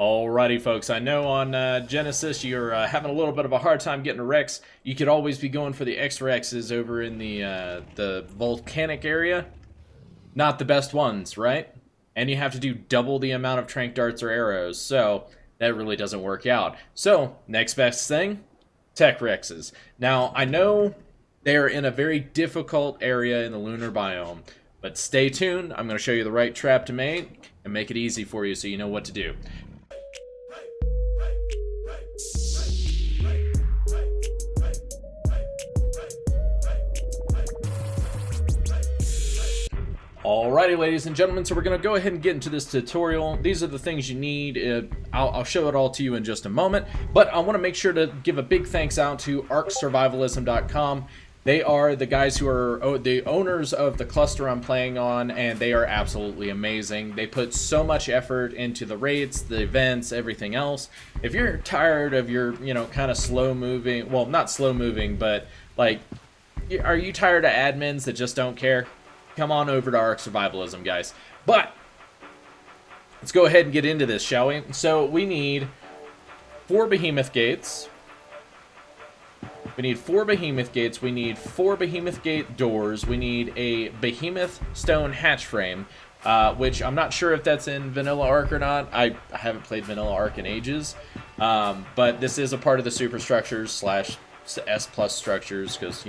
Alrighty, folks. I know on Genesis you're having a little bit of a hard time getting a Rex. You could always be going for the X-Rexes over in the volcanic area. Not the best ones, right? And you have to do double the amount of trank darts or arrows, so that really doesn't work out. So, next best thing, Tek Rexes. Now, I know they're in a very difficult area in the lunar biome, but stay tuned. I'm going to show you the right trap to make and make it easy for you so you know what to do. Alrighty, ladies and gentlemen, so we're going to go ahead and get into this tutorial. These are the things you need. I'll show it all to you in just a moment, but I want to make sure to give a big thanks out to ArkSurvivalism.com. They are the guys who are the owners of the cluster I'm playing on, and they are absolutely amazing. They put so much effort into the raids, the events, everything else. If you're tired of your, kind of slow-moving, well, not slow-moving, but, like, are you tired of admins that just don't care? Come on over to Ark Survivalism, guys. But let's go ahead and get into this, shall we? So we need 4 behemoth gates. We need 4 behemoth gates. We need 4 behemoth gate doors. We need a behemoth stone hatch frame, which I'm not sure if that's in vanilla Ark or not. I haven't played vanilla Ark in ages, but this is a part of the superstructures slash S plus structures because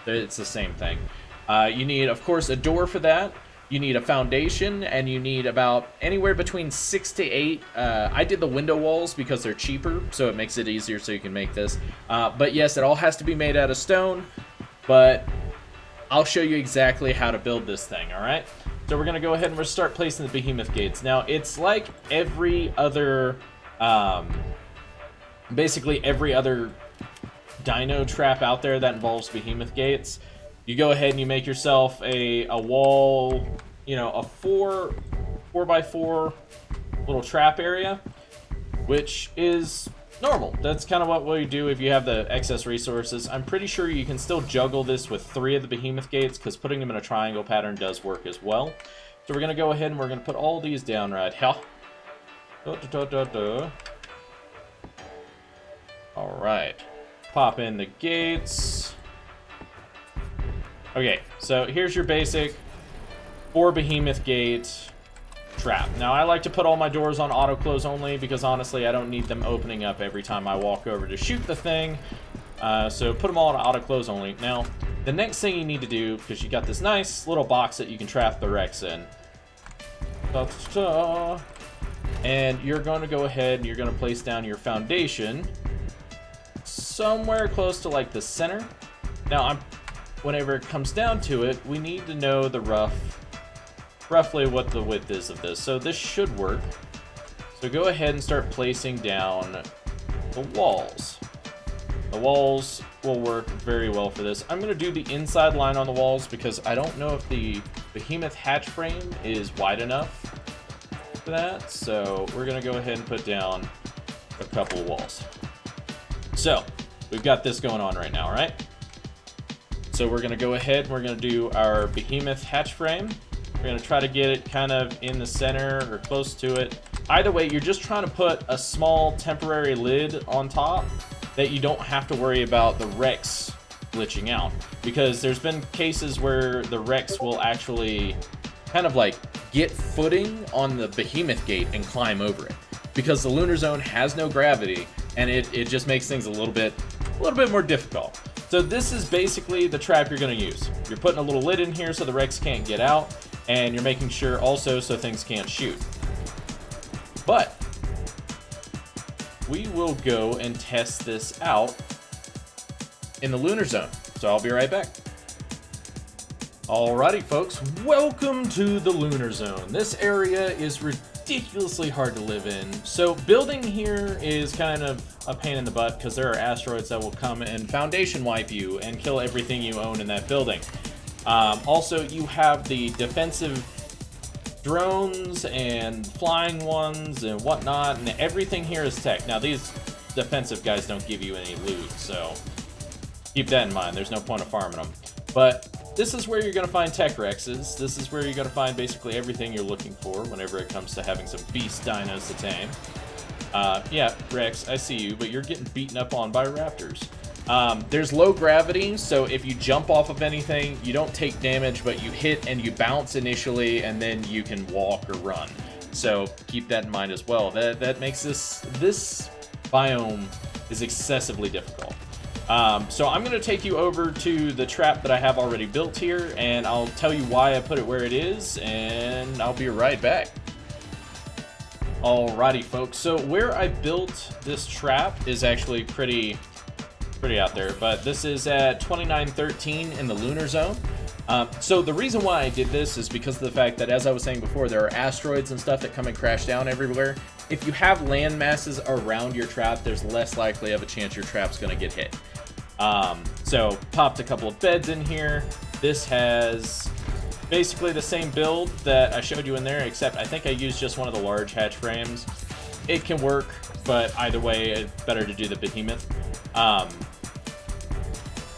it's the same thing. You need, of course, a door for that. You need a foundation, and you need about anywhere between 6 to 8. I did the window walls because they're cheaper, so it makes it easier so you can make this. But yes, it all has to be made out of stone, but I'll show you exactly how to build this thing, all right? So we're going to go ahead and we'll start placing the behemoth gates. Now, it's like every other, basically every other dino trap out there that involves behemoth gates. You go ahead and you make yourself a wall, a 4x4 little trap area, which is normal. That's kind of what we do if you have the excess resources. I'm pretty sure you can still juggle this with 3 of the behemoth gates because putting them in a triangle pattern does work as well. So we're going to go ahead and we're going to put all these down right here. All right. Pop in the gates. Okay, so here's your basic 4 behemoth gate trap. Now, I like to put all my doors on auto close only because honestly, I don't need them opening up every time I walk over to shoot the thing. So put them all on auto close only. Now, the next thing you need to do, because you got this nice little box that you can trap the Rex in. And you're going to go ahead and you're going to place down your foundation somewhere close to like the center. Now, whenever it comes down to it, we need to know the roughly what the width is of this. So this should work. So go ahead and start placing down the walls. The walls will work very well for this. I'm going to do the inside line on the walls because I don't know if the behemoth hatch frame is wide enough for that. So we're going to go ahead and put down a couple of walls. So we've got this going on right now, right? So we're going to go ahead and we're going to do our behemoth hatch frame. We're going to try to get it kind of in the center or close to it. Either way, you're just trying to put a small temporary lid on top that you don't have to worry about the Rex glitching out. Because there's been cases where the Rex will actually kind of like get footing on the behemoth gate and climb over it. Because the Lunar Zone has no gravity and it just makes things a little bit more difficult. So this is basically the trap you're going to use. You're putting a little lid in here so the Rex can't get out, and you're making sure also so things can't shoot. But we will go and test this out in the Lunar Zone. So I'll be right back. Alrighty, folks, welcome to the Lunar Zone. This area is ridiculously hard to live in. So building here is kind of a pain in the butt because there are asteroids that will come and foundation wipe you and kill everything you own in that building. Also, you have the defensive drones and flying ones and whatnot, and everything here is tech. Now, these defensive guys don't give you any loot, so keep that in mind. There's no point of farming them. But this is where you're going to find Tek Rexes. This is where you're going to find basically everything you're looking for whenever it comes to having some beast dinos to tame. Yeah, Rex, I see you, but you're getting beaten up on by raptors. There's low gravity, so if you jump off of anything, you don't take damage, but you hit and you bounce initially, and then you can walk or run. So keep that in mind as well. That makes this biome is excessively difficult. So I'm going to take you over to the trap that I have already built here, and I'll tell you why I put it where it is, and I'll be right back. Alrighty, folks. So where I built this trap is actually pretty out there, but this is at 2913 in the Lunar Zone. So the reason why I did this is because of the fact that, as I was saying before, there are asteroids and stuff that come and crash down everywhere. If you have land masses around your trap, there's less likely of a chance your trap's going to get hit. So popped a couple of beds in here. This has basically the same build that I showed you in there, except I think I used just one of the large hatch frames. It can work, but either way, it's better to do the behemoth.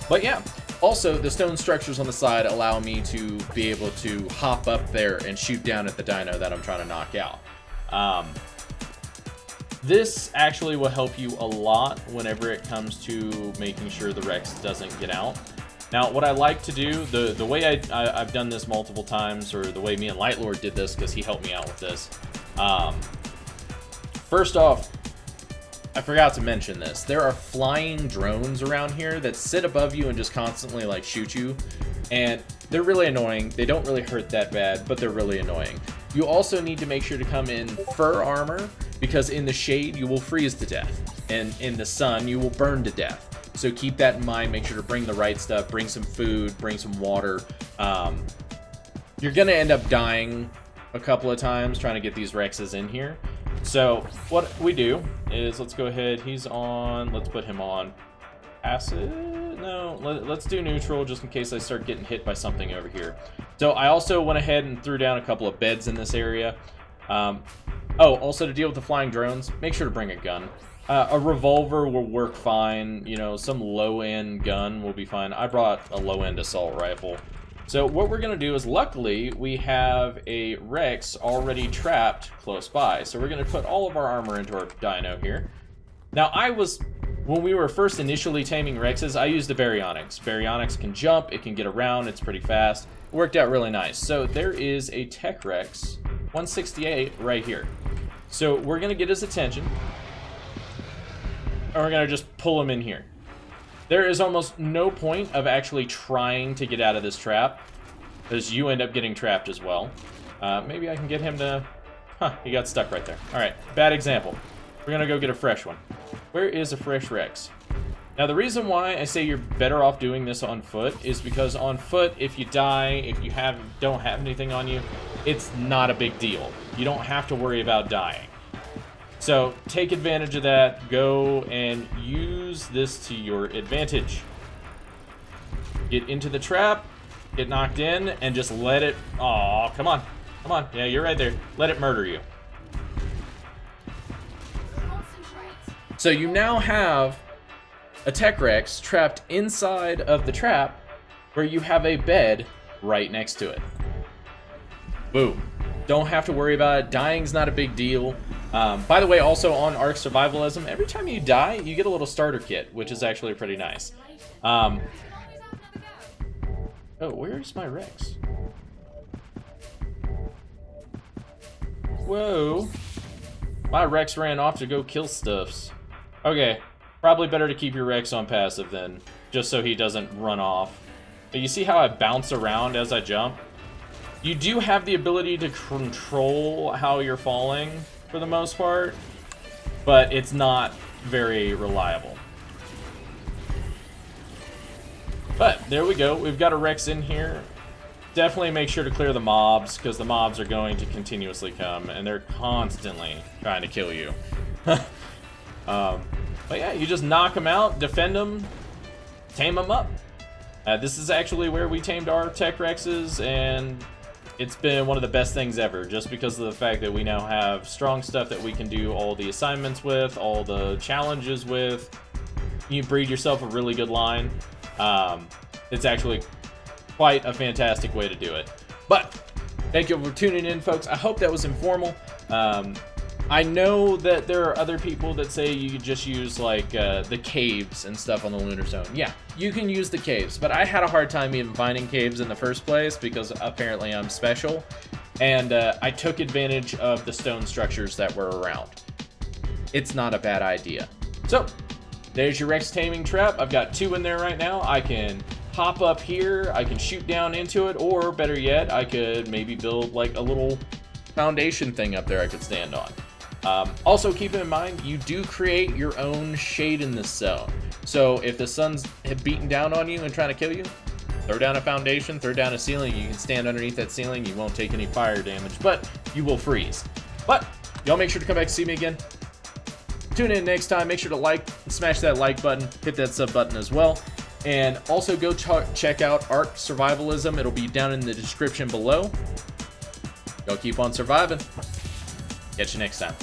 But yeah, also the stone structures on the side allow me to be able to hop up there and shoot down at the dino that I'm trying to knock out. This actually will help you a lot whenever it comes to making sure the Rex doesn't get out. Now, what I like to do, the way I've done this multiple times, or the way me and Lightlord did this, because he helped me out with this. First off, I forgot to mention this. There are flying drones around here that sit above you and just constantly like shoot you. And they're really annoying. They don't really hurt that bad, but they're really annoying. You also need to make sure to come in fur armor, because in the shade you will freeze to death. And in the sun you will burn to death. So keep that in mind. Make sure to bring the right stuff. Bring some food. Bring some water. You're going to end up dying a couple of times trying to get these Rexes in here. So what we do is, let's go ahead. He's on. Let's put him on acid. No, let's do neutral just in case I start getting hit by something over here. So I also went ahead and threw down a couple of beds in this area. Oh, also to deal with the flying drones, make sure to bring a gun. A revolver will work fine. You know, some low-end gun will be fine. I brought a low-end assault rifle. So what we're going to do is, luckily, we have a Rex already trapped close by. So we're going to put all of our armor into our dino here. Now, when we were first initially taming Rexes, I used a Baryonyx. Baryonyx can jump, it can get around, it's pretty fast. It worked out really nice. So there is a Tek Rex 168 right here. So we're going to get his attention. And we're going to just pull him in here. There is almost no point of actually trying to get out of this trap, because you end up getting trapped as well. Maybe I can get him to... Huh, he got stuck right there. Alright, bad example. We're going to go get a fresh one. Where is a fresh Rex? Now, the reason why I say you're better off doing this on foot is because on foot, if you die, if you don't have anything on you, it's not a big deal. You don't have to worry about dying. So take advantage of that. Go and use this to your advantage. Get into the trap, get knocked in, and just let it... Aw, come on. Come on. Yeah, you're right there. Let it murder you. So you now have a Tek Rex trapped inside of the trap, where you have a bed right next to it. Boom. Don't have to worry about it. Dying's not a big deal. By the way, also on Ark Survivalism, every time you die, you get a little starter kit, which is actually pretty nice. Oh, where's my Rex? Whoa. My Rex ran off to go kill stuffs. Okay, probably better to keep your Rex on passive then, just so he doesn't run off. But you see how I bounce around as I jump? You do have the ability to control how you're falling, for the most part, but it's not very reliable. But there we go. We've got a Rex in here. Definitely make sure to clear the mobs, because the mobs are going to continuously come, and they're constantly trying to kill you. But yeah, you just knock them out, defend them, tame them up. This is actually where we tamed our Tek Rexes, and it's been one of the best things ever, just because of the fact that we now have strong stuff that we can do all the assignments with, all the challenges with. You breed yourself a really good line. It's actually quite a fantastic way to do it. But thank you for tuning in, folks. I hope that was informal. I know that there are other people that say you could just use like the caves and stuff on the Lunar Zone. Yeah, you can use the caves, but I had a hard time even finding caves in the first place because apparently I'm special, and I took advantage of the stone structures that were around. It's not a bad idea. So, there's your Rex taming trap. I've got 2 in there right now. I can hop up here, I can shoot down into it, or better yet, I could maybe build like a little foundation thing up there I could stand on. Also keep in mind, you do create your own shade in this zone. So if the sun's beating down on you and trying to kill you, throw down a foundation, throw down a ceiling, you can stand underneath that ceiling, you won't take any fire damage, but you will freeze. But y'all make sure to come back and see me again. Tune in next time, make sure to like, smash that like button, hit that sub button as well. And also go check out Ark Survivalism, it'll be down in the description below. Y'all keep on surviving. Catch you next time.